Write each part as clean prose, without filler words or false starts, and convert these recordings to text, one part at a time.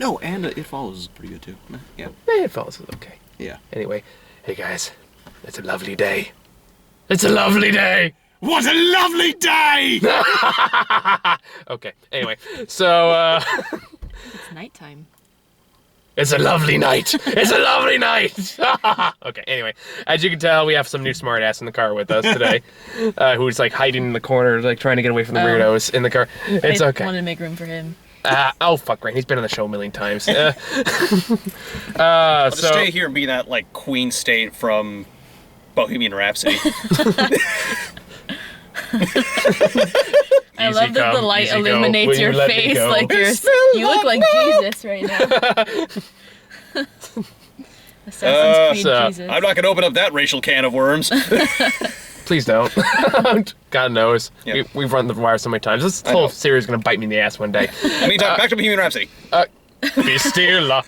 No, and It Follows is pretty good too. Yeah. It Follows is okay. Yeah. Anyway, hey guys, it's a lovely day. It's a lovely day. What a lovely day! Okay. Anyway, so It's nighttime. it's a lovely night. It's a lovely night. Okay. Anyway, as you can tell, we have some new smartass in the car with us today, who's like hiding in the corner, like trying to get away from the weirdos in the car. It's I okay. wanted to make room for him. Oh fuck, right. He's been on the show a million times. I'll just stay here and be that like Queen State from Bohemian Rhapsody. I love that the light illuminates your face like you look like Jesus right now. Assassin's Creed Jesus. I'm not gonna open up that racial can of worms. Please don't. God knows. Yep. We've run the wire so many times. This whole series is gonna bite me in the ass one day. Meantime, back to Bohemian Rhapsody. Be still. No!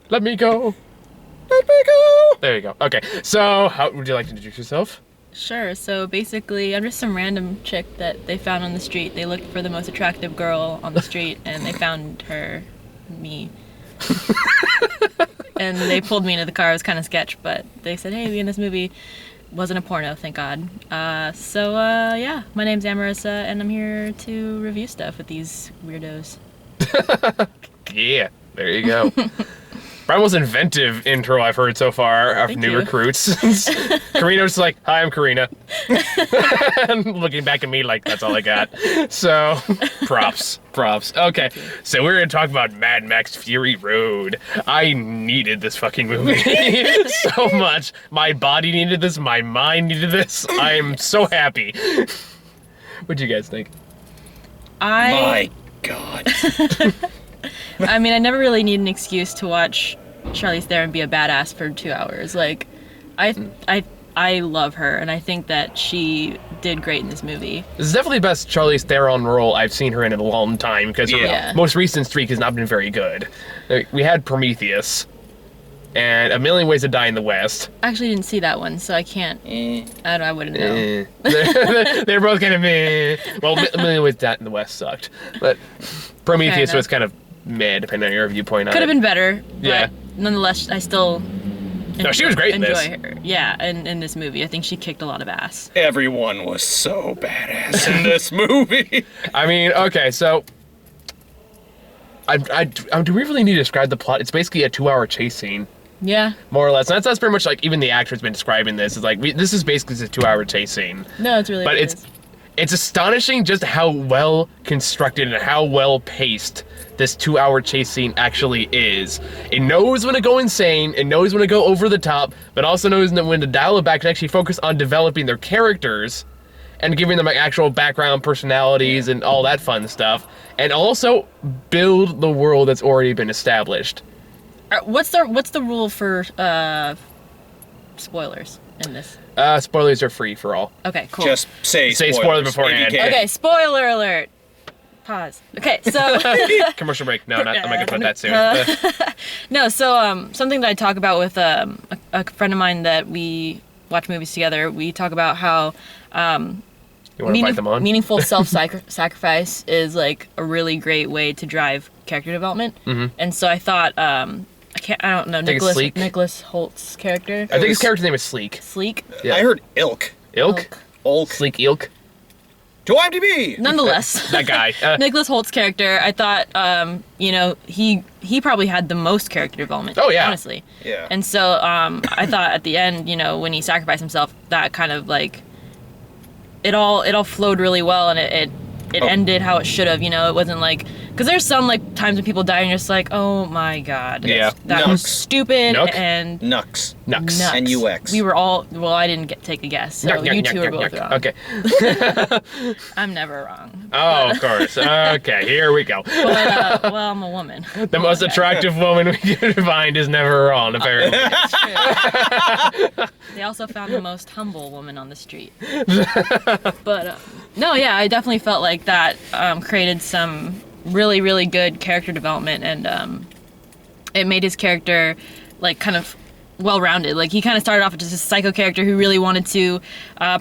Let me go. Let me go. There you go. Okay, so how would you like to introduce yourself? Sure, so basically I'm just some random chick that they found on the street. They looked for the most attractive girl on the street and they found me. And they pulled me into the car. It was kind of sketch, but they said, hey, be in this movie. Wasn't a porno, thank God. Yeah, my name's Amarissa and I'm here to review stuff with these weirdos. Yeah, there you go. Probably the most inventive intro I've heard so far of Thank new you. recruits. Karina's like, hi, I'm Karina. And looking back at me like, that's all I got. So, props. Okay, so we're going to talk about Mad Max Fury Road. I needed this fucking movie so much. My body needed this. My mind needed this. I'm so happy. What'd you guys think? My God. I mean, I never really need an excuse to watch Charlize Theron be a badass for 2 hours. Like, I love her, and I think that she did great in this movie. This is definitely the best Charlize Theron role I've seen her in a long time, because her most recent streak has not been very good. We had Prometheus, and A Million Ways to Die in the West. I actually didn't see that one, so I can't. I wouldn't know. They're both kind of meh. Well, A Million Ways to Die in the West sucked, but Prometheus was kind of meh, depending on your viewpoint on it. Could have been better, but Yeah. nonetheless, I still she was great in this. enjoy her. Yeah, in this movie, I think she kicked a lot of ass. Everyone was so badass in this movie. I mean, okay, so do we really need to describe the plot? It's basically a 2-hour chase scene. Yeah. More or less. And that's pretty much like even the actor's been describing this. It's like, this is basically a 2-hour chase scene. No, it's really. But it's astonishing just how well constructed and how well paced this 2-hour chase scene actually is. It knows when to go insane, it knows when to go over the top, but also knows when to dial it back and actually focus on developing their characters and giving them like actual background personalities and all that fun stuff. And also build the world that's already been established. What's the rule for spoilers in this? Spoilers are free for all. Okay, cool. Just say spoiler beforehand. Okay, spoiler alert. Pause. Okay, so Commercial break. No, I'm not gonna put that soon. no, so something that I talk about with a friend of mine that we watch movies together. We talk about how You want to invite them on? meaningful self-sacrifice is like a really great way to drive character development. Mm-hmm. And so I thought I don't know, Nicholas Holt's character. I think his character's name is Sleek. Sleek? Yeah. I heard Ilk. Ilk? Ulk. Sleek Ilk? To IMDb! Nonetheless. That guy. Nicholas Holt's character, I thought, he probably had the most character development. Oh, yeah. Honestly. Yeah. And so I thought at the end, when he sacrificed himself, that kind of like, it all flowed really well, and it ended how it should have. It wasn't like, because there's some like times when people die and you're just like, oh my god, yeah, that was stupid. Nook? And Nux. N-U-X. We were all, well, I didn't take a guess, so you two are both wrong. Okay. I'm never wrong. Oh, of course. Okay, here we go. But, well, I'm a woman. The most attractive woman we can find is never wrong, apparently. That's true. They also found the most humble woman on the street. But, no, yeah, I definitely felt like that created some really, really good character development, and it made his character, like, kind of well-rounded. Like, he kind of started off as just a psycho character who really wanted to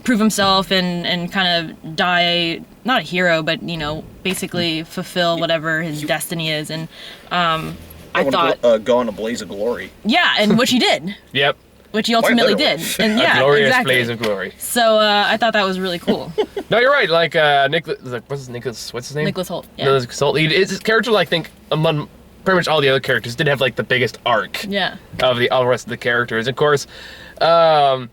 prove himself and kind of die, not a hero, but, you know, basically fulfill whatever his destiny is. And I thought... Go on a blaze of glory. Yeah, and which he did. Yep. Which he ultimately did. And yeah, A glorious exactly. blaze of glory. So I thought that was really cool. No, you're right. Like what's his name? Nicholas Hoult. Yeah. Nicholas Hoult. His character, I think, among pretty much all the other characters, did have like the biggest arc. Yeah. Of all the rest of the characters. Of course, I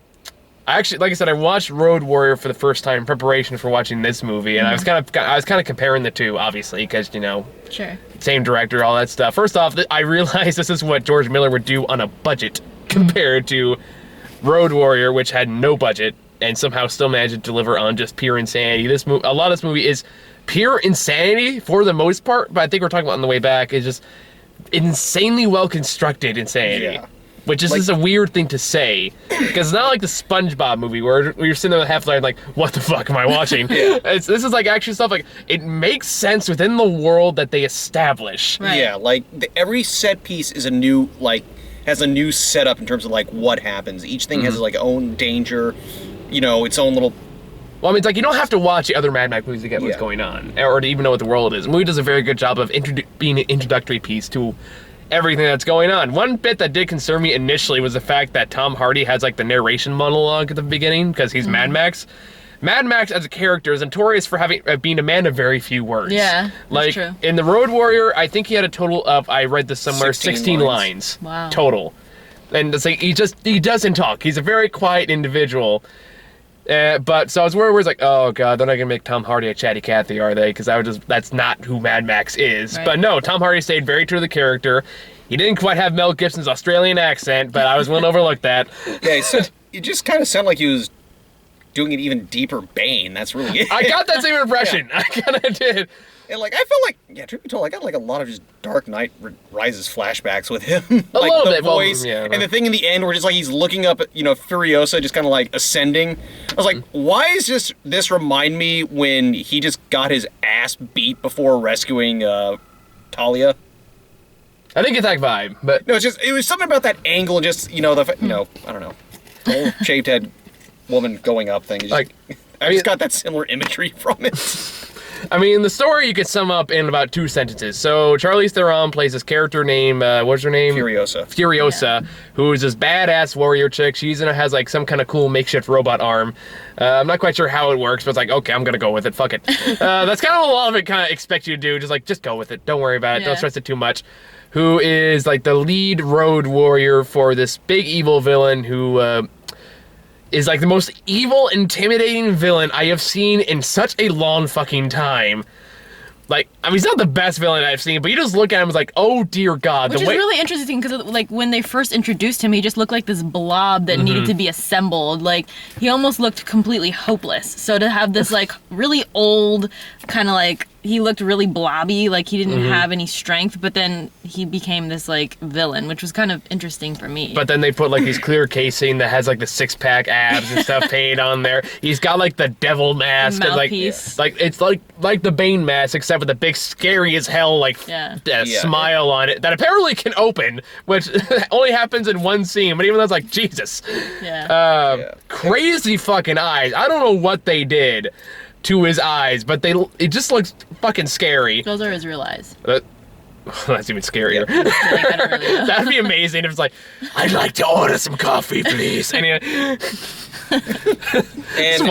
actually, like I said, I watched Road Warrior for the first time in preparation for watching this movie, and I was kind of comparing the two, obviously, because you know, Sure. same director, all that stuff. First off, I realized this is what George Miller would do on a budget compared to Road Warrior, which had no budget and somehow still managed to deliver on just pure insanity. A lot of this movie is pure insanity for the most part, but I think we're talking about on the way back is just insanely well constructed insanity. Yeah. Which is just a weird thing to say, because it's not like the SpongeBob movie where you're sitting there half like, what the fuck am I watching? This is like actually stuff like, it makes sense within the world that they establish. Right. Yeah, like every set piece is a new, like, has a new setup in terms of like what happens. Each thing has like own danger, you know, its own little. Well, I mean, it's like you don't have to watch the other Mad Max movies to get what's going on, or to even know what the world is. The movie does a very good job of being an introductory piece to everything that's going on. One bit that did concern me initially was the fact that Tom Hardy has like the narration monologue at the beginning because he's Mad Max. Mad Max as a character is notorious for being a man of very few words. Yeah, that's like true. in the Road Warrior, I think he had a total of, I read this somewhere, 16 lines. Wow. Total. And it's like he doesn't talk. He's a very quiet individual. But so I was worried, where it's like, oh god, they're not gonna make Tom Hardy a chatty Cathy, are they? Because that's not who Mad Max is. Right. But no, Tom Hardy stayed very true to the character. He didn't quite have Mel Gibson's Australian accent, but I was willing to overlook that. Yeah, it just kind of sounded like he was doing an even deeper Bane. That's really it. I got that same impression. I kind of did. And like, I felt like, yeah, truth be told, I got like a lot of just Dark Knight Rises flashbacks with him. A like little the bit. Well, voice yeah, and the thing in the end where just like he's looking up at, you know, Furiosa just kind of like ascending. I was like, why is this remind me when he just got his ass beat before rescuing Talia? I didn't get that vibe, but No, it was something about that angle and just, you know, I don't know, the old shaved head woman going up thing. I just got that similar imagery from it. I mean, the story you could sum up in about 2 sentences. So Charlize Theron plays this character named, what's her name? Furiosa. Who is this badass warrior chick. Has like some kind of cool makeshift robot arm. I'm not quite sure how it works, but it's like, okay, I'm gonna go with it. Fuck it. That's kind of a lot of it kind of expect you to do. Just go with it. Don't worry about it. Don't stress it too much. Who is like the lead road warrior for this big evil villain who is like the most evil, intimidating villain I have seen in such a long fucking time. Like, I mean, he's not the best villain I've seen, but you just look at him and it's like, oh dear God. Which is really interesting because, like, when they first introduced him, he just looked like this blob that needed to be assembled. Like, he almost looked completely hopeless. So to have this, like, really old, kind of like, he looked really blobby, like he didn't have any strength, but then he became this, like, villain, which was kind of interesting for me. But then they put, like, his clear casing that has, like, the 6-pack abs and stuff painted on there. He's got, like, the devil mask. And, mouthpiece. like, it's like the Bane mask, except with the big, scary as hell, like, smile on it that apparently can open, which only happens in one scene, but even that's like, Jesus. Crazy fucking eyes. I don't know what they did to his eyes, but it just looks fucking scary. Those are his real eyes. That's even scarier. Really That'd be amazing if it's like, I'd like to order some coffee, please. Anyway. And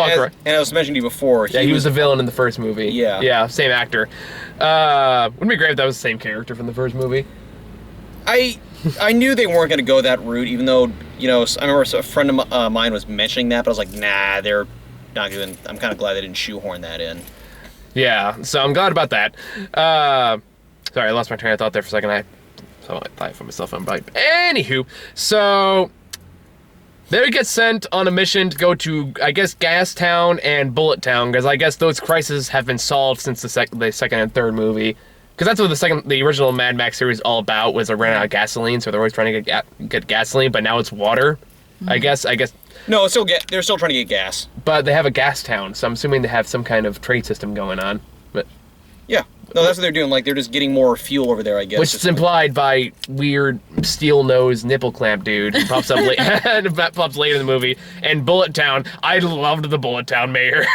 I was mentioning to you before. He was the villain in the first movie. Yeah. Yeah, same actor. Wouldn't it be great if that was the same character from the first movie? I knew they weren't going to go that route, even though, you know, I remember a friend of mine was mentioning that, but I was like, nah, they're not doing. I'm kind of glad they didn't shoehorn that in. Yeah, so I'm glad about that. Sorry, I lost my train of thought there for a second. I thought for myself on bike. Anywho, so they get sent on a mission to go to, I guess, Gas Town and Bullet Town, because I guess those crises have been solved since the second and third movie. Because that's what the original Mad Max series all about, was they ran out of gasoline, so they're always trying to get gasoline, but now it's water. I guess. No, they're still trying to get gas. But they have a gas town, so I'm assuming they have some kind of trade system going on. But yeah, No, that's what they're doing. Like, they're just getting more fuel over there, I guess. Which is implied by weird steel-nosed nipple clamp dude who pops up pops later in the movie. And Bullet Town, I loved the Bullet Town mayor.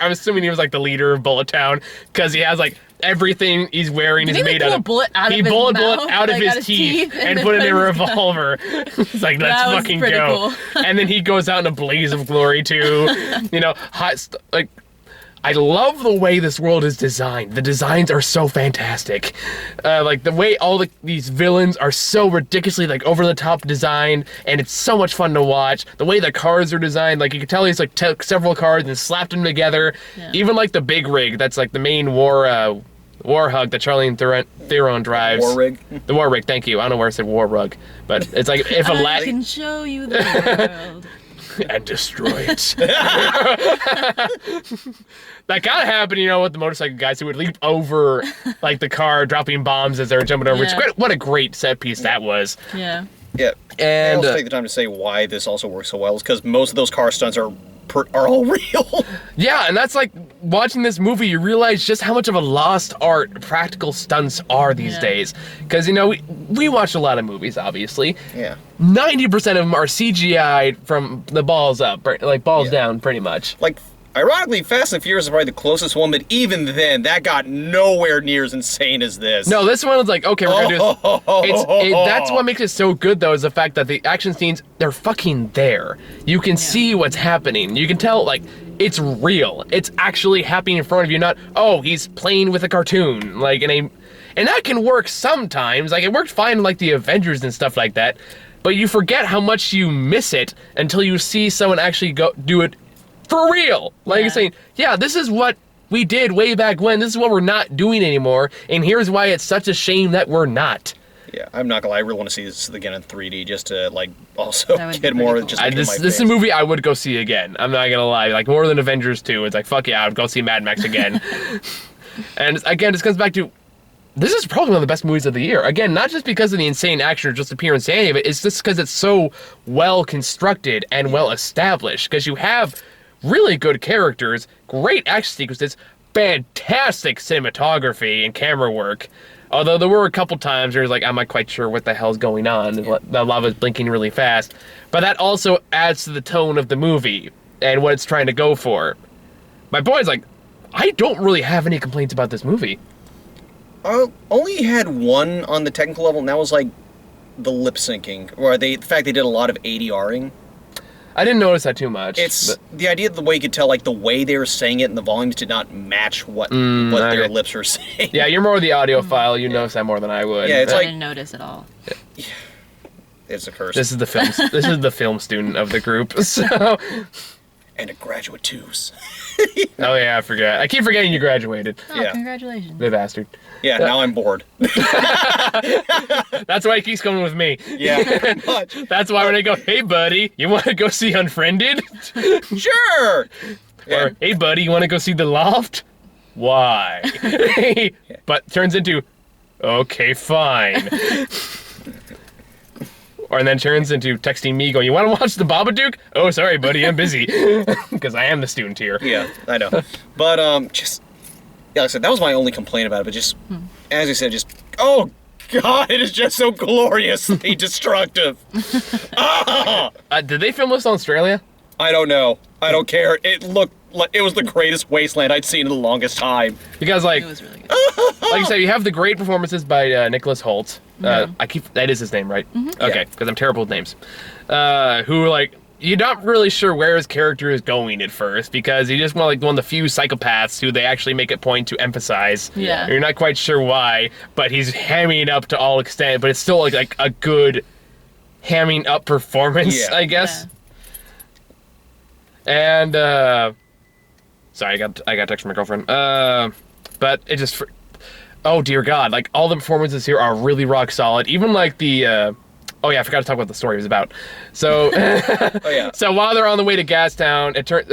I'm assuming he was like the leader of Bullet Town because he has like everything he's wearing is made out of. He pulled a bullet out of his teeth and put it in a revolver. It's like, let's fucking go. Cool. And then he goes out in a blaze of glory too. You know, like. I love the way this world is designed. The designs are so fantastic. Like the way all these villains are so ridiculously like over the top designed, and it's so much fun to watch. The way the cars are designed, like you can tell he's like took several cars and slapped them together. Yeah. Even like the big rig, that's like the main war hug that Charlize Theron drives. War rig. The war rig. Thank you. I don't know where I said war rug, but it's like if I can show you the world. And destroy it. That kind of happened, you know, with the motorcycle guys who would leap over, like, the car, dropping bombs as they were jumping over. Yeah. Which, what a great set piece that was. Yeah. Yeah. And I'll take the time to say why this also works so well is because most of those car stunts are all real. Yeah, and that's like, watching this movie, you realize just how much of a lost art practical stunts are these days. Because, you know, we watch a lot of movies, obviously. Yeah. 90% of them are CGI'd from the balls up, like balls down, pretty much. Like, ironically, Fast and Furious is probably the closest one, but even then, that got nowhere near as insane as this. No, this one was like, okay, we're gonna do this. That's what makes it so good, though, is the fact that the action scenes, they're fucking there. You can see what's happening. You can tell, like, it's real. It's actually happening in front of you, not, oh, he's playing with a cartoon. Like, and that can work sometimes. Like, it worked fine in, like, the Avengers and stuff like that. But you forget how much you miss it until you see someone actually go do it for real. Like you're saying, yeah, this is what we did way back when. This is what we're not doing anymore. And here's why it's such a shame that we're not. Yeah, I'm not gonna lie. I really want to see this again in 3D just to, like, also get more cool. just This is a movie I would go see again. I'm not gonna lie. Like, more than Avengers 2. It's like, fuck yeah, I would go see Mad Max again. And again, this comes back to, this is probably one of the best movies of the year. Again, not just because of the insane action or just the pure insanity of it. It's just because it's so well constructed and well established. Because you have really good characters, great action sequences, fantastic cinematography and camera work. Although there were a couple times where like, I'm not quite sure what the hell's going on. Yeah. The lava's blinking really fast. But that also adds to the tone of the movie and what it's trying to go for. My boy's like, I don't really have any complaints about this movie. I only had one on the technical level, and that was like the lip syncing, or the fact they did a lot of ADRing. I didn't notice that too much. It's the idea of the way you could tell, like the way they were saying it and the volumes did not match what their lips were saying. Yeah, you're more the audiophile. You notice that more than I would. Yeah, it's I like didn't notice at all. Yeah. It's a curse. This is the film. This is the film student of the group. So. And a graduate twos. Oh yeah, I forgot. I keep forgetting you graduated. Oh, Yeah. Congratulations. The bastard. Yeah, now I'm bored. That's why he keeps coming with me. Yeah, pretty much. That's why when I go, hey buddy, you want to go see Unfriended? Sure. Or hey buddy, you want to go see The Loft? Why? But turns into, okay, fine. Or and then turns into texting me going, you want to watch the Babadook? Oh, sorry, buddy, I'm busy. Because I am the student here. Yeah, I know. But, just, yeah, like I said, that was my only complaint about it, but just, as I said, just, oh, God, it is just so gloriously destructive. Did they film this in Australia? I don't know. I don't care. It looked like it was the greatest wasteland I'd seen in the longest time. Because, like, It was really good. like you said, you have the great performances by Nicholas Hoult. That is his name, right? Mm-hmm. Okay, because I'm terrible with names. Who, like, you're not really sure where his character is going at first, because he's just one of the few psychopaths who they actually make a point to emphasize. Yeah. You're not quite sure why, but he's hamming it up to all extent, but it's still like a good hamming up performance, Yeah. I guess. Yeah. And sorry, I got text from my girlfriend. But it just, oh dear God, like all the performances here are really rock solid. Even like the oh yeah, I forgot to talk about the story it was about. So Oh, yeah. so while they're on the way to Gastown, it turns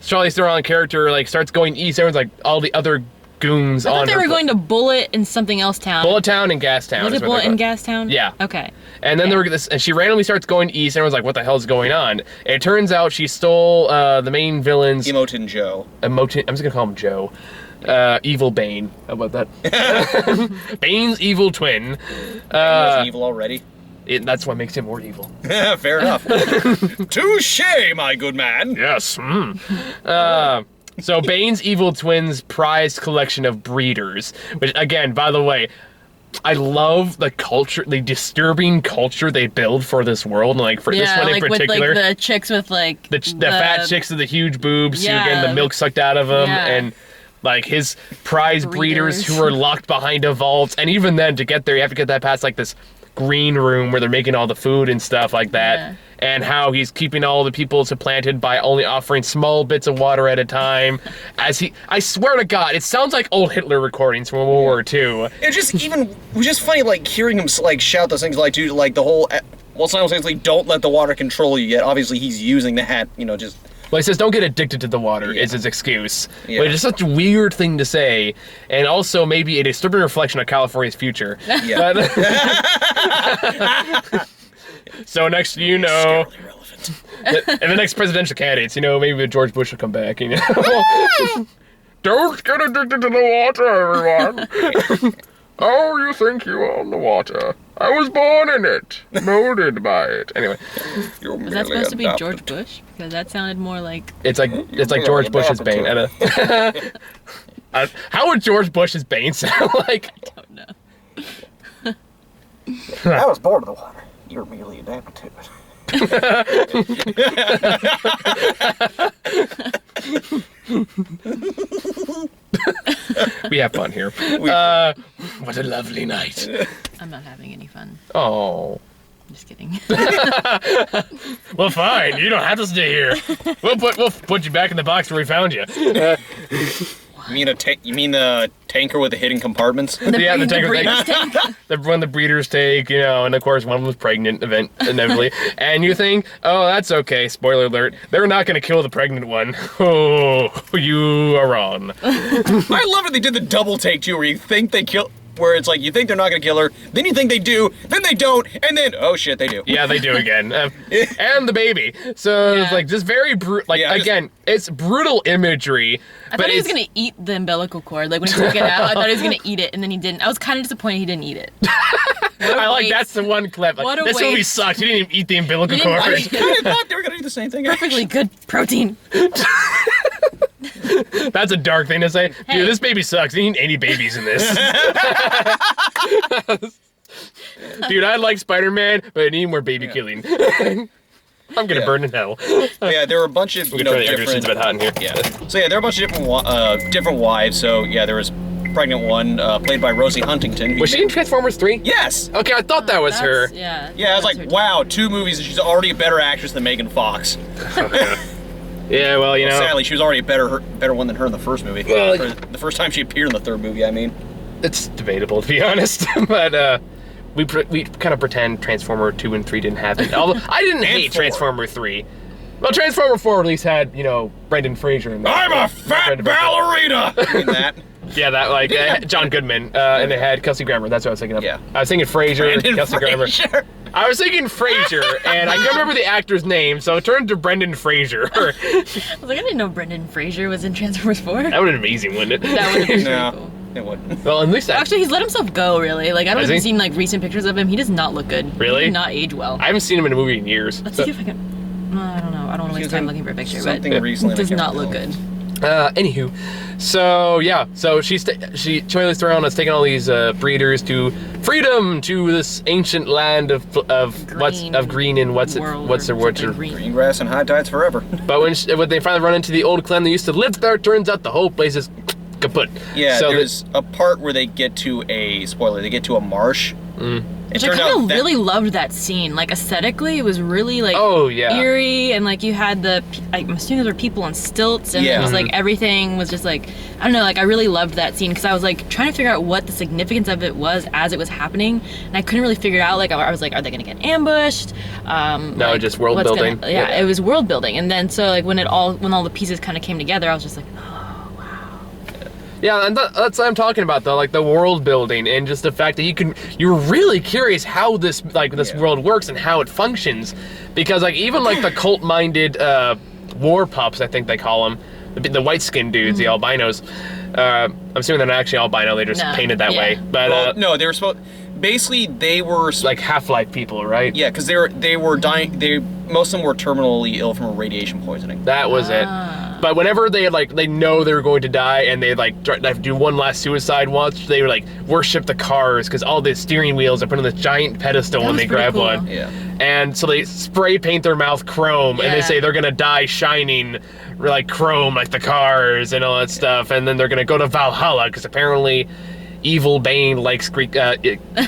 Charlize Theron character like starts going east. Everyone's like all the other goons I on thought they her were going to Bullet and something else town. Bullet Town and Gastown. Was is it what Bullet they're and called. Gastown? Yeah. Okay. And then there were this, and she randomly starts going east. And everyone's like, "What the hell is going on?" And it turns out she stole the main villain's Emotin Joe. I'm just gonna call him Joe. Evil Bane. How about that? Bane's evil twin. Wasn't evil already. That's what makes him more evil. Fair enough. Touche, my good man. Yes. So Bane's evil twin's prized collection of breeders, which again, by the way, I love the culture, the disturbing culture they build for this world, and like for this one in particular. With like the chicks with like the fat chicks with the huge boobs who are getting the milk sucked out of them, and like his prize breeders who are locked behind a vault. And even then, to get there, you have to get that past like this green room where they're making all the food and stuff like that. And how he's keeping all the people supplanted by only offering small bits of water at a time. I swear to God, it sounds like old Hitler recordings from World War II. It was just funny, like, hearing him, like, shout those things, like, dude, like, the whole, well, simultaneously, don't let the water control you yet. Obviously, he's using that, you know, just... Well, he says, don't get addicted to the water, is his excuse. But it's such a weird thing to say, and also maybe a disturbing reflection of California's future. Yeah. So next, you know, and the next presidential candidates, you know, maybe George Bush will come back, you know. Don't get addicted to the water, everyone. Oh, you think you own the water. I was born in it, molded by it. Anyway. Was that supposed to be George Bush? Because that sounded more like... It's like George Bush's Bane. How would George Bush's Bane sound like? I don't know. I was born in the water. You're merely adapted to it. We have fun here. What a lovely night. I'm not having any fun. Oh. I'm just kidding. Well, fine. You don't have to stay here. We'll put you back in the box where we found you. You mean the tanker with the hidden compartments? The tanker. The one the breeders take, you know, and of course one of them was pregnant inevitably. And you think, oh, that's okay. Spoiler alert. They're not going to kill the pregnant one. Oh, you are wrong. I love it. They did the double take too, where you think they kill. Where it's like, you think they're not going to kill her, then you think they do, then they don't, and then, oh shit, they do. Yeah, they do again. And the baby. So it's like, just very brutal. Like, again, it's brutal imagery. I thought he was going to eat the umbilical cord. Like, when he took it out, I thought he was going to eat it, and then he didn't. I was kind of disappointed he didn't eat it. That's the one clip. Like, this movie sucks. He didn't even eat the umbilical cord. I kind of thought they were going to do the same thing. Perfectly good protein. That's a dark thing to say. Dude, this baby sucks. There ain't any babies in this. Dude, I like Spider-Man, but I need more baby killing. I'm gonna burn in hell. Yeah, there were a bunch of different. A bit hot in here. Yeah. So yeah, there are a bunch of different wives. So yeah, there was pregnant one played by Rosie Huntington. Was she in Transformers 3? Yes. Okay, I thought that was her. Yeah. Yeah, I was like, wow, 2 movies and she's already a better actress than Megan Fox. Yeah, well, you know. Sadly, she was already a better one than her in the first movie. Well, the first time she appeared in the third movie, I mean. It's debatable, to be honest. But we kind of pretend Transformer 2 and 3 didn't happen. Although I didn't hate 4. Transformer 3. Well, Transformer 4 at least had, you know, Brendan Fraser in there. I'm a fat ballerina! I mean that. Yeah, that, like, John Goodman, and it had Kelsey Grammer. That's what I was thinking of. Yeah. I was thinking Fraser, Kelsey Grammer. I was thinking Fraser, and I couldn't remember the actor's name, so it turned to Brendan Fraser. I was like, I didn't know Brendan Fraser was in Transformers 4. That would have been amazing, wouldn't it? That would have been No, pretty cool. it wouldn't. Well, at least that. Actually, he's let himself go, really. Like, I don't know if you've seen, like, recent pictures of him. He does not look good. Really? He did not age well. I haven't seen him in a movie in years. Let's see if I can... I don't know. I don't want to waste time looking for a picture, but recently, it does not look good. Anywho, so yeah, so Charlize Theron has taken all these breeders to freedom, to this ancient land of green and what's green grass and high tides forever. But when they finally run into the old clan they used to live there, turns out the whole place is kaput. Yeah, so there's a part where they get to they get to a marsh. Which I kind of really loved that scene. Like, aesthetically, it was really, like, eerie, and, like, you had I'm assuming there were people on stilts, and it was, like, everything was just, like, I don't know, like, I really loved that scene, because I was, like, trying to figure out what the significance of it was as it was happening, and I couldn't really figure it out. Like, I was like, are they gonna get ambushed? No, like, just world building. It was world building, and then, so, like, when all the pieces kind of came together, I was just like, yeah, and that's what I'm talking about, though, like the world building and just the fact that you're really curious how this world works and how it functions, because like even like the cult-minded war pups, I think they call them, the white-skinned dudes, the albinos, I'm assuming they're not actually albino, they just No, painted that yeah. way. But Well, no, they were supposed. Basically, they were like Half-Life people, right? Yeah, because they were dying. Most of them were terminally ill from radiation poisoning. That was it. But whenever they know they were going to die, and they do one last suicide once, they would worship the cars because all the steering wheels are put on this giant pedestal That when was they pretty grab cool. one. Yeah. And so they spray paint their mouth chrome, and they Yeah. say they're gonna die shining like chrome, like the cars and all that stuff. And then they're gonna go to Valhalla because apparently evil Bane likes Greek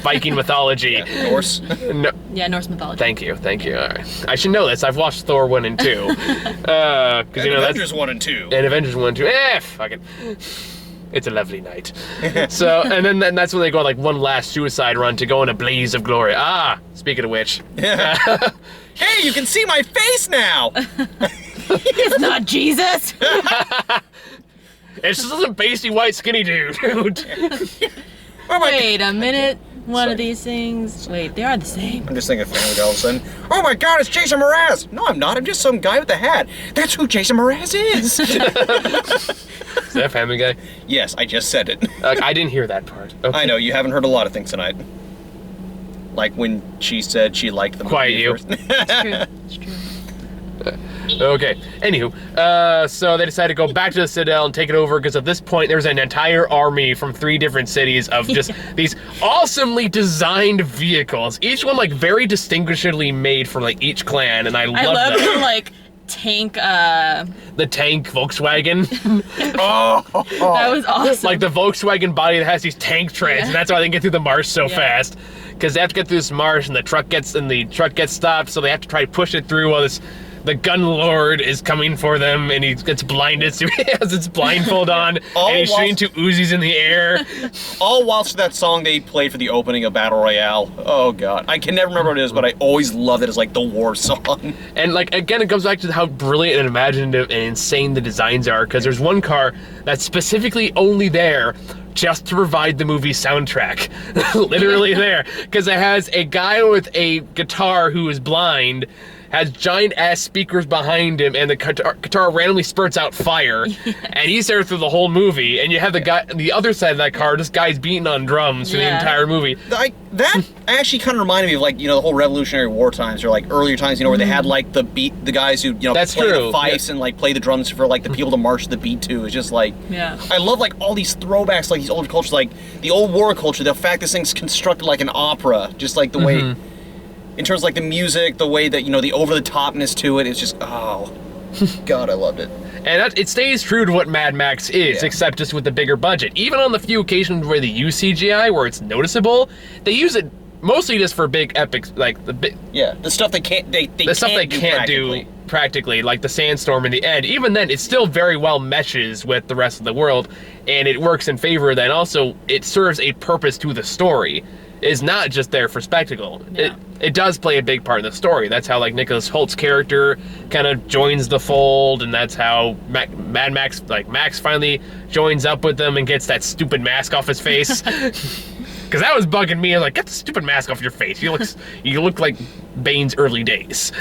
Viking mythology. Yeah, Norse. No, Yeah, Norse mythology. thank you. All right. I should know this. I've watched Thor 1 and 2. Because Avengers 1 and 2. and Avengers 1 and 2. Fuck it. It's a lovely night. So, and then that's when they go on one last suicide run to go in a blaze of glory. Speaking of which. Yeah. Hey, you can see my face now. It's not Jesus. It's just a pasty white skinny dude. Oh my Wait a minute. One Sorry. of these things. Wait, they are the same. I'm just thinking of Family Guy all of a sudden. Oh my God, it's Jason Mraz. No, I'm not. I'm just some guy with a hat. That's who Jason Mraz is. Is that Family Guy? Yes, I just said it. I didn't hear that part. Okay. I know you haven't heard a lot of things tonight. Like when she said she liked the movie. Quiet you. first. It's true. It's true. Okay. Anywho, so they decided to go back to the Citadel and take it over because at this point there's an entire army from 3 different cities of just these awesomely designed vehicles, each one very distinguishably made from each clan, and I love love that. the tank. The tank Volkswagen, Oh, That was awesome. the Volkswagen body that has these tank treads, and that's why they can get through the marsh so Yeah. fast. Because they have to get through this marsh, and the truck gets stopped, so they have to try to push it through while the gun lord is coming for them, and he gets blinded, so he has his blindfold on, and he's shooting 2 Uzis in the air. all whilst that song they played for the opening of Battle Royale. Oh God, I can never remember what it is, but I always love it as the war song. And again, it comes back to how brilliant and imaginative and insane the designs are, because there's one car that's specifically only there just to provide the movie soundtrack. Literally there. Because it has a guy with a guitar who is blind, has giant ass speakers behind him, and the guitar randomly spurts out fire. Yes. And he's there through the whole movie, and you have the guy on the other side of that car, this guy's beating on drums for the entire movie. That actually kind of reminded me of the whole Revolutionary War times, or earlier times, where they had the guys who That's play true. the fifes and play the drums for the people to march the beat to. It's just Yeah. I love all these throwbacks, these old cultures, the old war culture. The fact this thing's constructed like an opera, just the way. In terms of the music, the way that the over the topness to it, it's just God, I loved it. And it stays true to what Mad Max is, Yeah. except just with the bigger budget. Even on the few occasions where they use CGI, where it's noticeable, they use it mostly just for big epics, The stuff they can't do practically, like the sandstorm in the end. Even then, it still very well meshes with the rest of the world, and it works in favor. Then also, it serves a purpose to the story. It's not just there for spectacle. Yeah. It does play a big part in the story. That's how Nicholas Holt's character kind of joins the fold, and that's how Mad Max, Max finally joins up with them and gets that stupid mask off his face. Because that was bugging me. I was like, get the stupid mask off your face. You look like Bane's early days.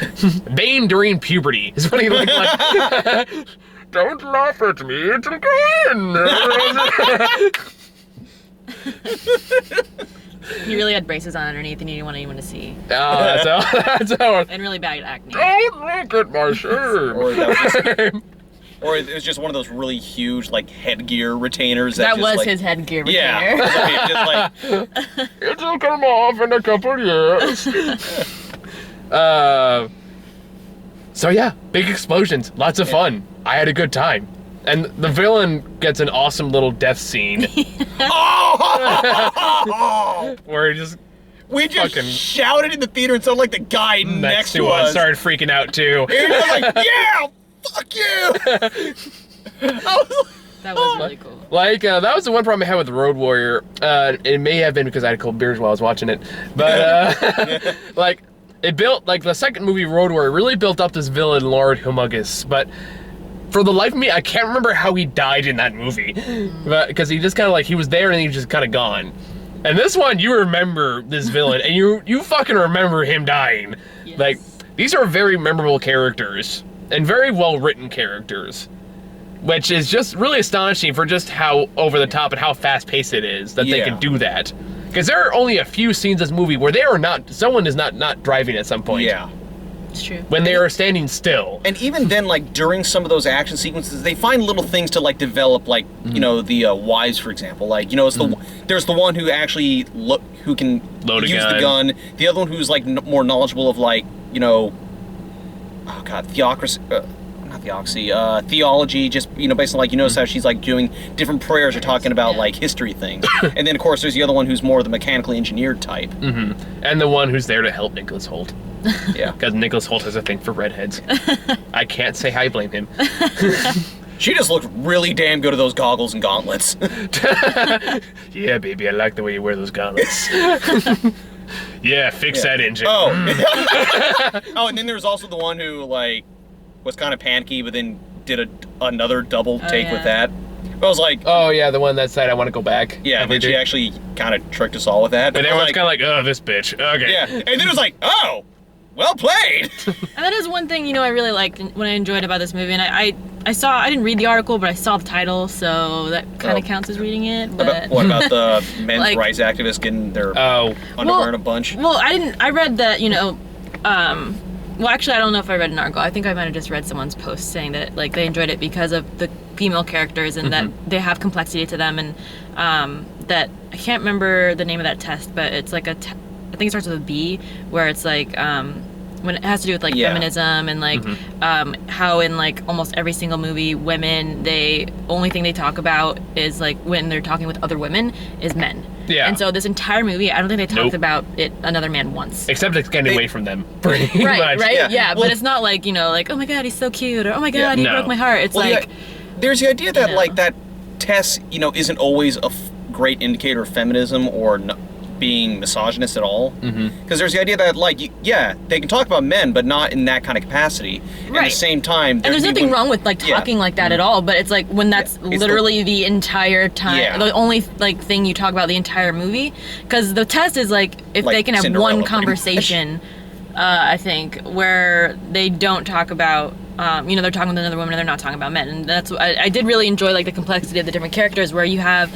Bane during puberty is what he looked like. Don't laugh at me, it's Bane. He really had braces on underneath, and he didn't want anyone to see. Oh, that's how. And really bad acne. Don't look at my shirt. Or it was just one of those really huge headgear retainers. That just, was his headgear retainer. Yeah. It'll come off in a couple years. So yeah, big explosions, lots of fun. I had a good time. And the villain gets an awesome little death scene. Where he just We just fucking shouted in the theater and sounded like the guy next to us. started freaking out too. And he was yeah, fuck you. That was really cool. That was the one problem I had with Road Warrior. It may have been because I had cold beers while I was watching it. But, it built, the second movie, Road Warrior, really built up this villain, Lord Humongous. But for the life of me, I can't remember how he died in that movie. Because he just kind of, he was there and he was just kind of gone. And this one, you remember this villain, and you fucking remember him dying. Yes. These are very memorable characters, and very well-written characters. which is just really astonishing for just how over the top and how fast paced it is that they can do that. Because there are only a few scenes in this movie where someone is not driving at some point. Yeah. It's true. When they are standing still. And even then, like, during some of those action sequences, they find little things to, like, develop, like, you know, the wives, for example. Like, you know, there's the one who actually who can Load a use gun. the gun. The other one who's, like, more knowledgeable of, like, you know, oh, God, theology, just, you know, based on, like, you notice how she's, like, doing different prayers or talking about, like, history things. And then, of course, there's the other one who's more the mechanically engineered type. And the one who's there to help Nicholas Hoult. Yeah. Because Nicholas Hoult has a thing for redheads. I can't say I blame him. She just looked really damn good at those goggles and gauntlets. Yeah, baby, I like the way you wear those gauntlets. Yeah, fix that engine. Oh. Oh, and then there was also the one who, like, was kind of panicky, but then did another double take with that. I was like, oh yeah, the one that said I want to go back. yeah, and then she actually kind of tricked us all with that. And everyone's kind of like, oh, this bitch. Okay. Yeah, and then it was like, oh, well played. And that is one thing, you know, I really liked what I enjoyed about this movie. And I didn't read the article, but I saw the title, so that kind of counts as reading it. But What about the men's rights activists getting their underwear in a bunch? Well, I read that, you know, well, actually, I don't know if I read an article. I think I might have just read someone's post saying that, like, they enjoyed it because of the female characters and that they have complexity to them, and that I can't remember the name of that test, but it's like I think it starts with a B, where it's like when it has to do with like feminism and like how in like almost every single movie, women, only thing they talk about is like when they're talking with other women is men. Yeah. And so this entire movie, I don't think they talked about another man once. Except it's getting away from them. Pretty much. Right? Yeah, Well, but it's not like, you know, like, oh my God, he's so cute, or oh my God, he broke my heart. It's like... Yeah, there's the idea that, like, that test, you know, isn't always a great indicator of feminism or being misogynist at all. Because there's the idea that, like, they can talk about men, but not in that kind of capacity. At the same time... And there's nothing wrong with, like, talking like that at all, but it's like when that's literally the entire time, the only, like, thing you talk about the entire movie. Because the test is, like, if they can have Cinderella, one conversation, I think, where they don't talk about... you know, they're talking with another woman and they're not talking about men. And that's what I did really enjoy, like, the complexity of the different characters where you have,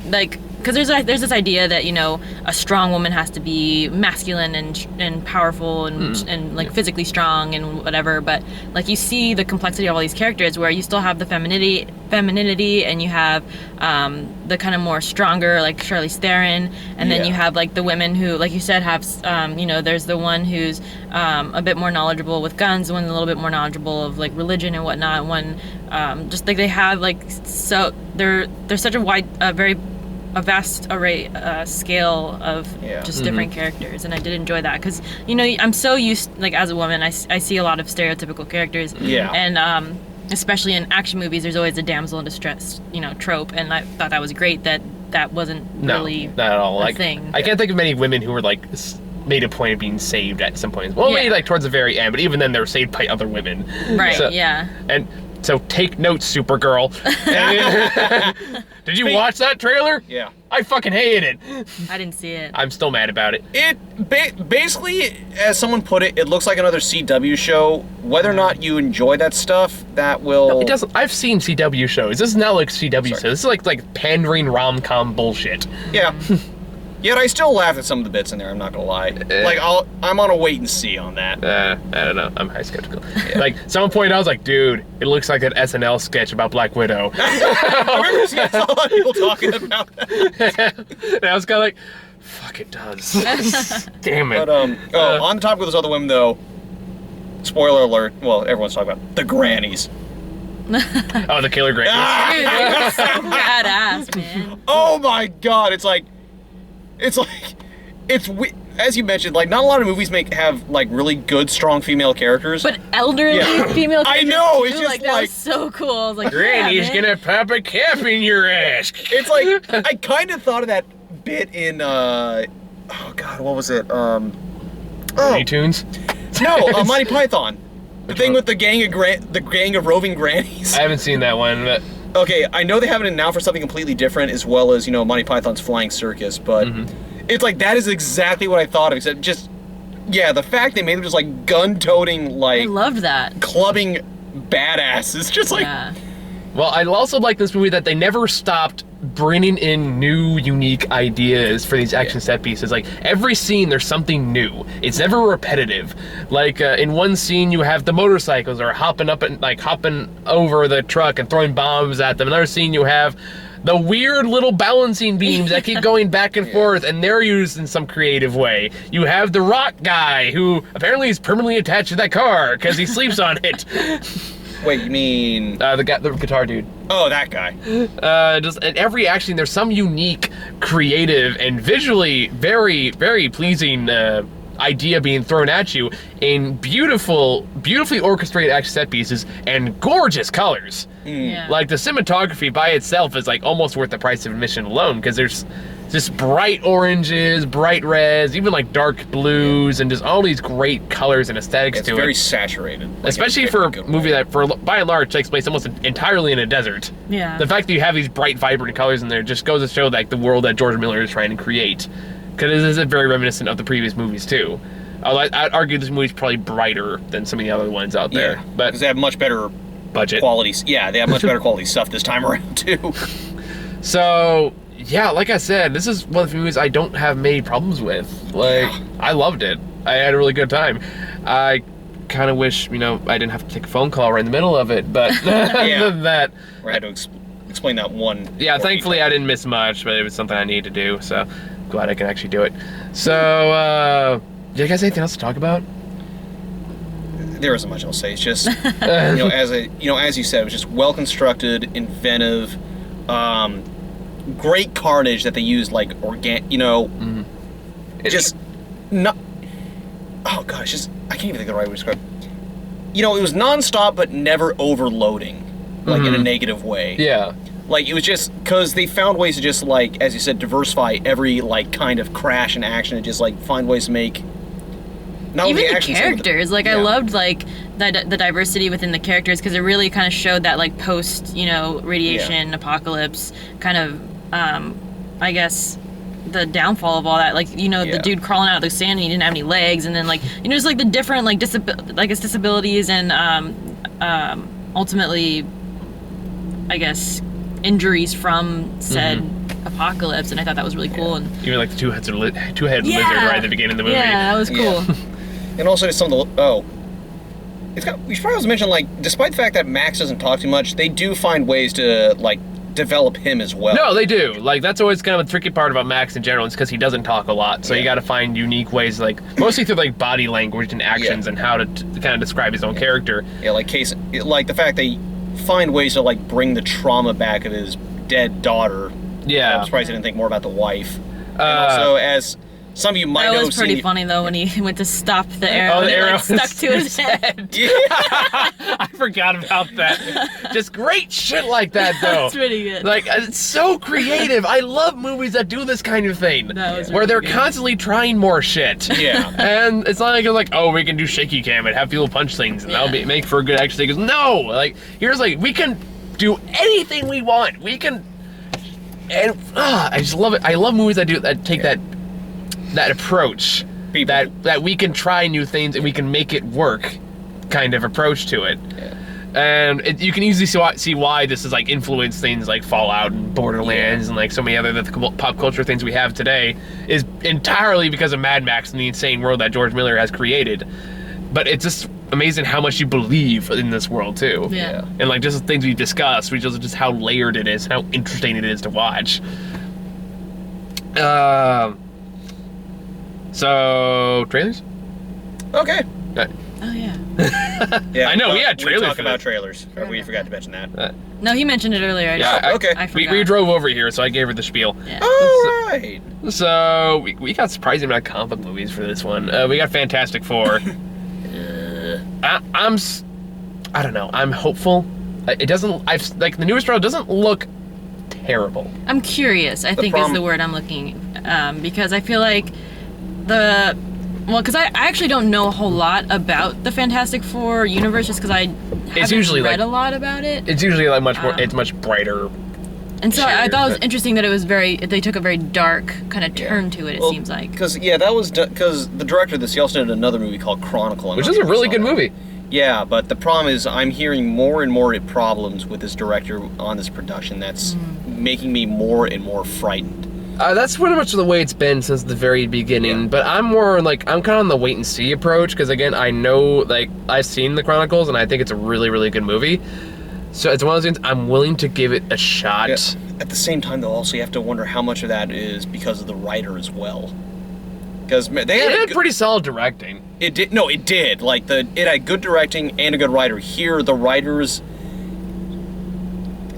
like... Because there's this idea that, you know, a strong woman has to be masculine and powerful and like physically strong and whatever, but like you see the complexity of all these characters where you still have the femininity and you have the kind of more stronger, like Charlize Theron, and then you have like the women who, like you said, have you know, there's the one who's a bit more knowledgeable with guns, one a little bit more knowledgeable of like religion and whatnot, one just like they have like, so there's such a vast array scale of just different characters, and I did enjoy that because, you know, I'm so used, like, as a woman, I see a lot of stereotypical characters, and especially in action movies, there's always a damsel in distress, you know, trope, and I thought that was great that wasn't really not at all a like thing. I can't think of many women who were like made a point of being saved at some point. Well, maybe like towards the very end, but even then they were saved by other women. Right. So, yeah. And so take notes, Supergirl. Did you watch that trailer? Yeah. I fucking hated it. I didn't see it. I'm still mad about it. It basically, as someone put it, it looks like another CW show. Whether or not you enjoy that stuff, that will... No, it doesn't. I've seen CW shows. This is not like CW shows. This is like pandering rom-com bullshit. Yeah. Yet I still laugh at some of the bits in there, I'm not gonna lie. Like, I'm on a wait and see on that. I don't know. I'm high skeptical. Like, someone pointed out, I was like, dude, it looks like an SNL sketch about Black Widow. I remember seeing a lot of people talking about that. And I was kind of like, fuck, it does. Damn it. But, on the topic of those other women, though, spoiler alert, well, everyone's talking about the grannies. Oh, the killer grannies. Dude, they were so badass, man. Oh my god, it's as you mentioned, like, not a lot of movies have like really good, strong female characters. But elderly female characters, I know, it's too, just like, that was so cool. I was like, Granny's man. gonna pop a cap in your ass. It's like, I kind of thought of that bit in, oh god, what was it? Looney Tunes? No, Monty Python. The thing with the gang of roving grannies. I haven't seen that one, but... Okay, I know they have it in now for something completely different, as well as, you know, Monty Python's Flying Circus, but it's like, that is exactly what I thought of, except just, the fact they made them just, like, gun-toting, like... I loved that. Clubbing badasses, just like... Yeah. Well, I also like this movie that they never stopped bringing in new, unique ideas for these action set pieces. Like, every scene, there's something new. It's never repetitive. Like, in one scene, you have the motorcycles are hopping up and, like, hopping over the truck and throwing bombs at them. Another scene, you have the weird little balancing beams that keep going back and forth, and they're used in some creative way. You have the rock guy, who apparently is permanently attached to that car, because he sleeps on it. Wait, you mean... The guitar dude. Oh, that guy. Just in every action, there's some unique, creative, and visually very, very pleasing idea being thrown at you in beautifully orchestrated action set pieces and gorgeous colors. Yeah. Like, the cinematography by itself is like almost worth the price of admission alone, because there's just bright oranges, bright reds, even like dark blues, and just all these great colors and aesthetics It's to very it. saturated. Like, Especially for a movie that, by and large, takes place almost entirely in a desert. Yeah. The fact that you have these bright, vibrant colors in there just goes to show like the world that George Miller is trying to create. Because it is very reminiscent of the previous movies too. I'd argue this movie's probably brighter than some of the other ones out there. But because they have much better budget quality. Yeah, they have much better quality stuff this time around too. So yeah, like I said, this is one of the movies I don't have many problems with. Like, I loved it. I had a really good time. I kind of wish, I didn't have to take a phone call right in the middle of it, but other than that, Where I had to explain that one. yeah, thankfully I didn't miss much, but it was something I needed to do, so glad I can actually do it. So, do you guys have anything else to talk about? There isn't much else to say. It's just, as you said, it was just well constructed, inventive, great carnage that they used, like just not. Oh god, it's just I can't even think of the right way to describe it. It was nonstop, but never overloading, like in a negative way. Yeah. Like, it was just because they found ways to just, like, as you said, diversify every, like, kind of crash and action and just, like, find ways to make not even only the action characters. I loved, like, the diversity within the characters, because it really kind of showed that, like, post, radiation apocalypse kind of, I guess, the downfall of all that. Like, the dude crawling out of the sand and he didn't have any legs, and then, like, just, like, the different, like, disabilities and, ultimately, I guess, injuries from said apocalypse, and I thought that was really cool. And even like the two-headed lizard right at the beginning of the movie. Yeah, that was cool. Yeah. And also just some of the we should probably also mention, like, despite the fact that Max doesn't talk too much, they do find ways to, like, develop him as well. No, they do. Like, that's always kind of a tricky part about Max in general, is because he doesn't talk a lot. So you got to find unique ways, like, mostly through, like, body language and actions and how to kind of describe his own character. Yeah, like the fact they find ways to, like, bring the trauma back of his dead daughter. Yeah. I'm surprised I didn't think more about the wife. And also, as some of you might know, that was pretty funny though when he went to stop the arrow and the it arrow like, stuck to his head. Yeah. I forgot about that. Just great shit like that, though. That's pretty good. Like, it's so creative. I love movies that do this kind of thing. That was where really they're good. constantly trying more shit. Yeah. And it's not like they're like, oh, we can do shaky cam and have people punch things and that'll make for a good action. Because no, like, here's like, we can do anything we want. We can, and I just love it. I love movies that take that approach, that we can try new things and we can make it work kind of approach to it. Yeah. And you can easily see why this has like influenced things like Fallout and Borderlands and like so many other pop culture things we have today, is entirely because of Mad Max and the insane world that George Miller has created. But it's just amazing how much you believe in this world too. Yeah. And like just the things we've discussed, which is just how layered it is, how interesting it is to watch. So trailers? Okay. Oh yeah. Yeah, I know, we had trailers talk for about that. trailers. We forgot to mention that. No, he mentioned it earlier. I Yeah, just, okay. I we forgot. drove over here, so I gave her the spiel. Yeah. All right. So we got surprising amount of comic book movies for this one. We got Fantastic Four. I don't know. I'm hopeful. It doesn't. Like the newest trailer doesn't look terrible. I'm curious, I think is the word I'm looking, because I feel like because I actually don't know a whole lot about the Fantastic Four universe, just because I haven't usually read like- a lot about it. It's usually like much more. It's much brighter. And so I thought it was but- interesting that it was they took a very dark kind of turn to it, it seems like. Because, that was because the director of this, he also did another movie called Chronicle. Which is a really good movie. Yeah, but the problem is I'm hearing more and more problems with this director on this production that's making me more and more frightened. That's pretty much the way it's been since the very beginning, Yeah. but I'm more like, I'm kind of on the wait and see approach, because again, I know, like, I've seen the Chronicles, and I think it's a really, really good movie. So it's one of those things, I'm willing to give it a shot. Yeah. At the same time, though, also you have to wonder how much of that is because of the writer as well. Because they It had had pretty solid directing. It did. No, it did. Like, it had good directing and a good writer. Here, the writers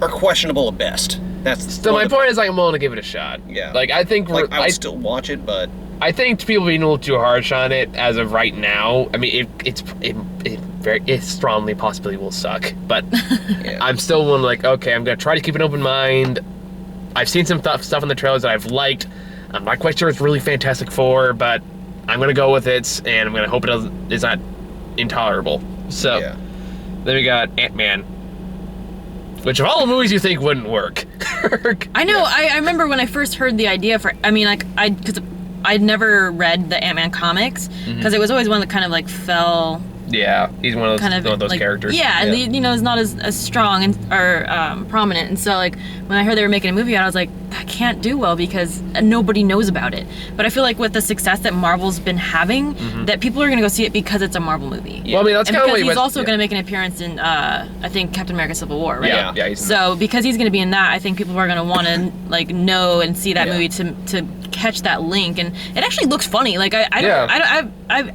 are questionable at best. That's Still, my point is, like, I'm willing to give it a shot. Yeah. Like, I think Like, I would still watch it, but I think people being a little too harsh on it as of right now. I mean, it strongly possibly will suck, but yeah. I'm still one like, okay, I'm gonna try to keep an open mind. I've seen some stuff in the trailers that I've liked. I'm not quite sure it's really Fantastic Four, but I'm gonna go with it, and I'm gonna hope it's not intolerable. So Yeah. then we got Ant-Man, which of all the movies you think wouldn't work. I know. I remember when I first heard the idea for. I mean, like because I'd never read the Ant-Man comics because it was always one that kind of like fell. Yeah, he's one of those like, characters. Yeah, and you know, is not as strong and or prominent. And so like when I heard they were making a movie, I was like, that can't do well because nobody knows about it. But I feel like with the success that Marvel's been having, that people are gonna go see it because it's a Marvel movie. Well, I mean, that's and kind of because what he's also gonna make an appearance in I think Captain America: Civil War, right? Yeah, he's in So because he's gonna be in that, I think people are gonna want to like know and see that Yeah. movie to catch that link. And it actually looks funny. Like I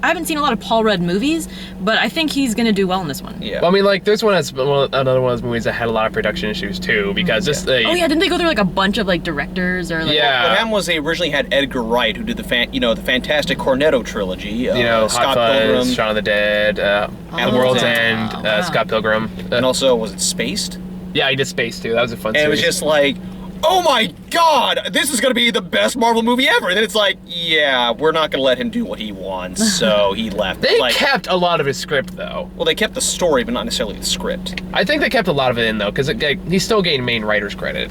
haven't seen a lot of Paul Rudd movies, but I think he's gonna do well in this one. Yeah. Well, I mean, like, this one has another one of those movies that had a lot of production issues, too, because just the... Oh yeah, didn't they go through like a bunch of like directors or like? Yeah. What happened was they originally had Edgar Wright, who did the Fantastic Cornetto trilogy. You know, Hot Fuzz, Shaun of the Dead, The World's End, wow. Scott Pilgrim. And also, was it Spaced? Yeah, he did Space, too. That was a fun And it series. was just like, oh my god, this is going to be the best Marvel movie ever. And then it's like, yeah, we're not going to let him do what he wants, so he left. They like, kept a lot of his script, though. well, they kept the story, but not necessarily the script. I think they kept a lot of it in, though, because he's still getting main writer's credit.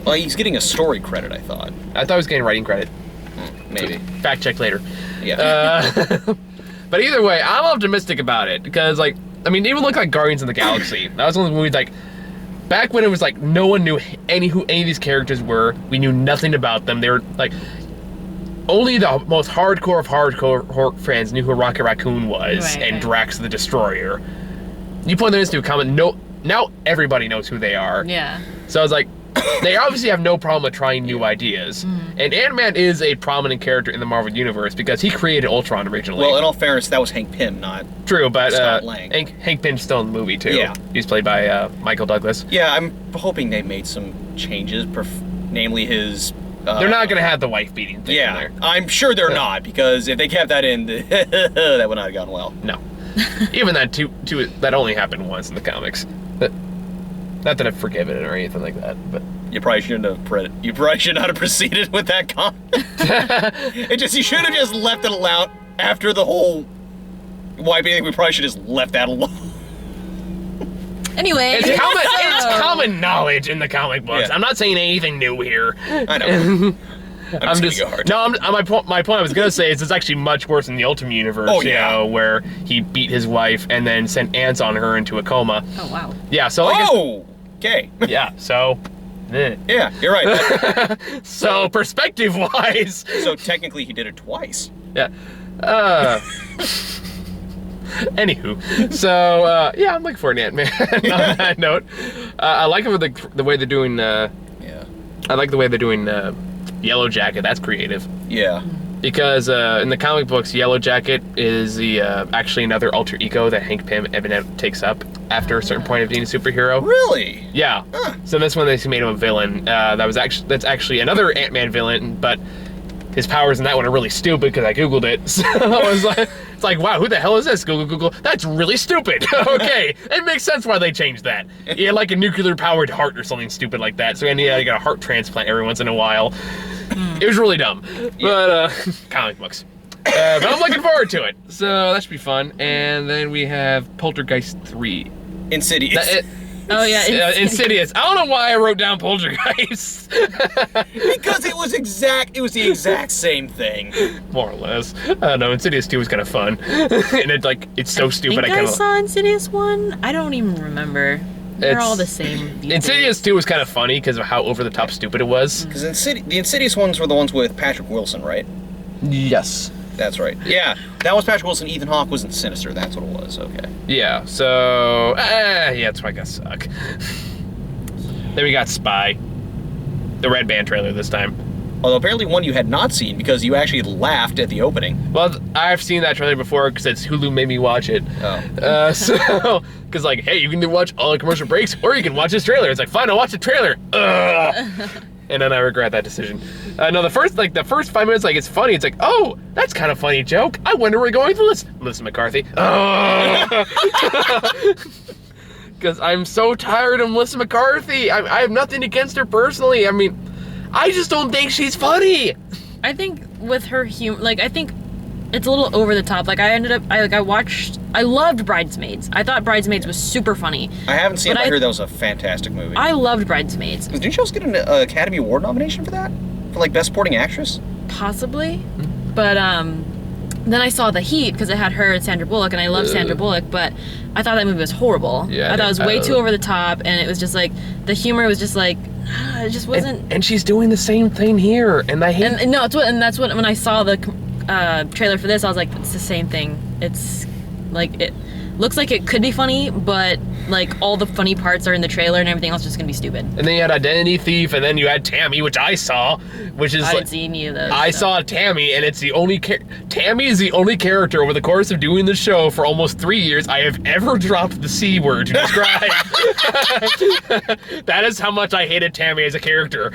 Well, he's getting a story credit, I thought. I thought he was getting writing credit. Maybe. Fact check later. Yeah. But either way, I'm optimistic about it, because, like, I mean, it even looked like Guardians of the Galaxy. That was one of the movies, like, back when it was like no one knew who any of these characters were. We knew nothing about them. They were like only the most hardcore of hardcore fans knew who Rocket Raccoon was and Drax the Destroyer. You point them into a comment. No, now everybody knows who they are. Yeah. So I was like, they obviously have no problem with trying new ideas. And Ant-Man is a prominent character in the Marvel Universe because he created Ultron originally. Well, in all fairness, that was Hank Pym, not... True, but Scott Lang. Hank Pym's still in the movie, too. Yeah. He's played by Michael Douglas. Yeah, I'm hoping they made some changes, namely his... They're not going to have the wife beating thing in there. I'm sure they're not, because if they kept that in, that would not have gone well. No. Even that, that only happened once in the comics. But, not that I've forgiven it or anything like that, but... You probably shouldn't have. You probably should not have proceeded with that comment. You should have just left it alone after the whole wiping thing. We probably should have just left that alone. Anyway, It's common knowledge in the comic books. Yeah. I'm not saying anything new here. I know. I'm just gonna go hard. No, my point I was gonna say is it's actually much worse in the Ultimate Universe. Oh, yeah. You know, where he beat his wife and then sent ants on her into a coma. oh wow. Yeah. So. I Oh, okay. guess, yeah. So. Yeah, you're right. So perspective-wise. So technically, he did it twice. Yeah. Anywho, so yeah, I'm looking for an Ant-Man. On that note, I like the way they're doing. Yeah. I like the way they're doing Yellow Jacket. That's creative. Yeah. Because in the comic books, Yellow Jacket is the actually another alter ego that Hank Pym evidently takes up after a certain point of being a superhero. Really? Yeah. Huh. So this one they made him a villain. That's actually another Ant-Man villain, but his powers in that one are really stupid because I googled it. So I was like, it's like, wow, who the hell is this? Google. That's really stupid. Okay, it makes sense why they changed that. He had like a nuclear-powered heart or something stupid like that. So he had to get a heart transplant every once in a while. It was really dumb, but comic books. But I'm looking forward to it, so that should be fun. And then we have Poltergeist 3. Insidious. Oh yeah, Insidious. I don't know why I wrote down Poltergeist. Because it was the exact same thing. More or less. I don't know. Insidious 2 was kind of fun, and it's so stupid. I saw Insidious 1. I don't even remember. They're all the same. Insidious 2 was kind of funny because of how over the top stupid it was. Because the Insidious ones were the ones with Patrick Wilson, right? Yes. That's right. Yeah, that was Patrick Wilson. Ethan Hawke was in Sinister. That's what it was. Okay. Yeah. So yeah, that's why I got suck. Then we got Spy, the Red Band trailer this time. Although apparently one you had not seen because you actually laughed at the opening. Well, I've seen that trailer before because Hulu made me watch it. Oh. So, because like, hey, you can watch all the commercial breaks or you can watch this trailer. It's like, fine, I'll watch the trailer. And then I regret that decision. No, the first 5 minutes, like, it's funny. It's like, oh, that's kind of funny joke. I wonder where we're going with this. Melissa McCarthy. Because I'm so tired of Melissa McCarthy. I have nothing against her personally. I mean, I just don't think she's funny. I think with her humor, like, I think it's a little over the top. Like, I loved Bridesmaids. I thought Bridesmaids was super funny. I haven't seen it, but I heard that was a fantastic movie. I loved Bridesmaids. Didn't she also get an Academy Award nomination for that? For, like, Best Supporting Actress? Possibly. But, then I saw The Heat, because it had her and Sandra Bullock, and I love Sandra Bullock, but I thought that movie was horrible. Yeah, I thought it was way too over the top, and it was just like, the humor was just like, it just wasn't... And she's doing the same thing here, and I hate... And that's what, when I saw the trailer for this, I was like, it's the same thing. It's, like, it looks like it could be funny, but, like, all the funny parts are in the trailer, and everything else is just gonna be stupid. And then you had Identity Thief, and then you had Tammy, which I saw, which is I didn't see any of those. I saw Tammy, and it's the only Tammy is the only character over the course of doing the show for almost 3 years I have ever dropped the C word to describe. That is how much I hated Tammy as a character.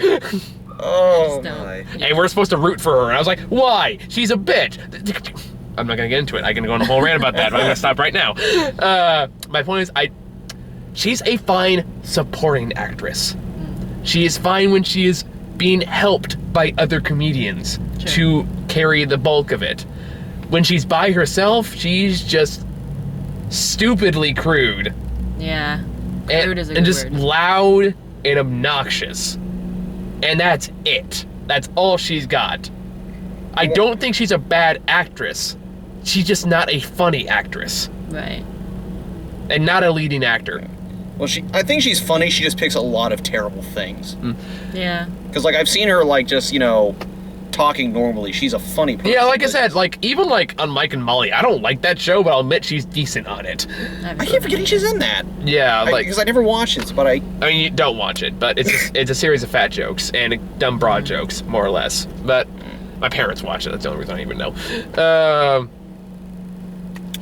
Oh my. And we're supposed to root for her, and I was like, why? She's a bitch. I'm not gonna get into it. I can go on a whole rant about that, but I'm gonna stop right now. My point is, she's a fine supporting actress. She is fine when she is being helped by other comedians to carry the bulk of it. When she's by herself, she's just stupidly crude. Yeah. Crude is a good and just word. loud and obnoxious. And that's it. That's all she's got. I don't think she's a bad actress. She's just not a funny actress. Right. And not a leading actor. Well, I think she's funny. She just picks a lot of terrible things. Yeah. Because, like, I've seen her, like, just, talking normally. She's a funny person. Yeah, like I said, like, even, like, on Mike and Molly, I don't like that show, but I'll admit she's decent on it. I keep forgetting she's in that. Yeah, like... Because I never watched it, but I mean, you don't watch it, but it's a series of fat jokes and dumb broad jokes, more or less. But my parents watch it. That's the only reason I even know.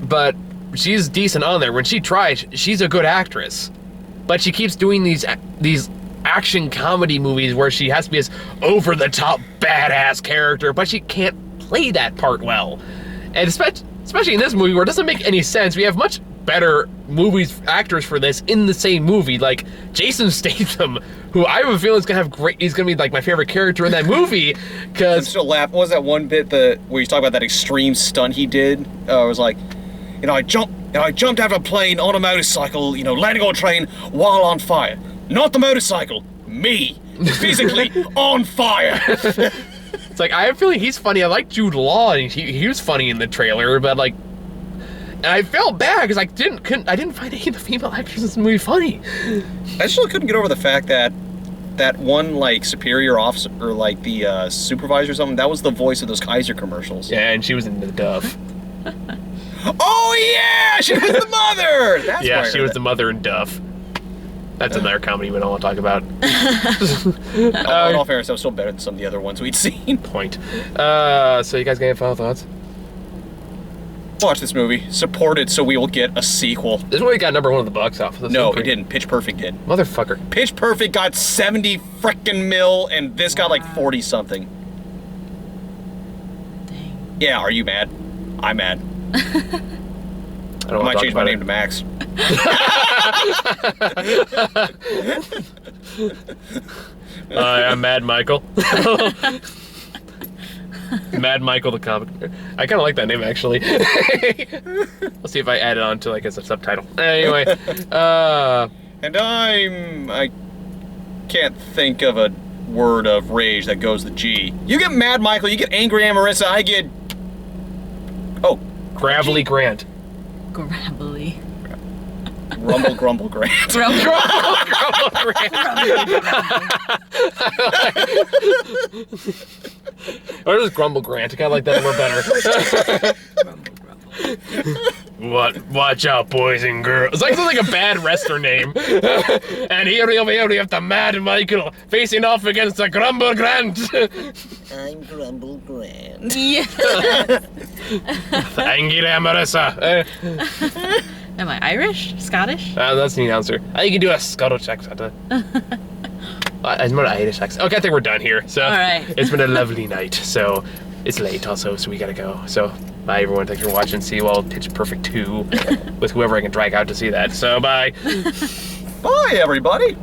But she's decent on there. When she tries, she's a good actress. But she keeps doing these action comedy movies where she has to be this over-the-top badass character, but she can't play that part well. And especially in this movie where it doesn't make any sense. We have much better actors for this in the same movie, like Jason Statham, who I have a feeling he's gonna be like my favorite character in that movie. Because I'm still laughing. What was that one bit where you talk about that extreme stunt he did? It was like, I jumped out of a plane on a motorcycle, landing on a train while on fire. Not the motorcycle, me, physically on fire. It's like, I have a feeling he's funny. I like Jude Law, and he was funny in the trailer, but like, and I felt bad because I didn't find any of the female actors in this movie funny. I still couldn't get over the fact that one, like, superior officer, or like the supervisor or something, that was the voice of those Kaiser commercials. Yeah, and she was in the Duff. Oh yeah, she was the mother. That's yeah, she was the mother in Duff. That's another comedy we don't want to talk about. In all fairness, that was still better than some of the other ones we'd seen. Point. So you guys got any final thoughts? Watch this movie. Support it so we will get a sequel. This movie got #1 at the box office. No, it didn't. Pitch Perfect did. Motherfucker. Pitch Perfect got 70 frickin' mil, and this got like 40 something. Dang. Yeah, are you mad? I'm mad. I might change my name to Max. I'm Mad Michael. Mad Michael the comic. I kind of like that name, actually. Let's see if I add it on to, like, as a subtitle. Anyway, And I can't think of a word of rage that goes with G. You get mad, Michael. You get angry, Amarissa. I get... Oh. Gravelly Grant. Gravelly. Rumble, grumble, Grant. Grumble. Grumble Grant. Or just Grumble Grant. I kind of like that a little better. What? Watch out, boys and girls. It's like something like a bad wrestler name. And here we have the Mad Michael facing off against the Grumble Grant. I'm Grumble Grant. Yeah. Thank you, Amarissa. Am I Irish? Scottish? That's the answer. I think you can do a Scottish accent. It's more Irish accent. Okay, I think we're done here. So All right. It's been a lovely night. So it's late also, so we gotta go. So bye everyone. Thanks for watching. See you all Pitch Perfect 2 with whoever I can drag out to see that. So bye. Bye, everybody.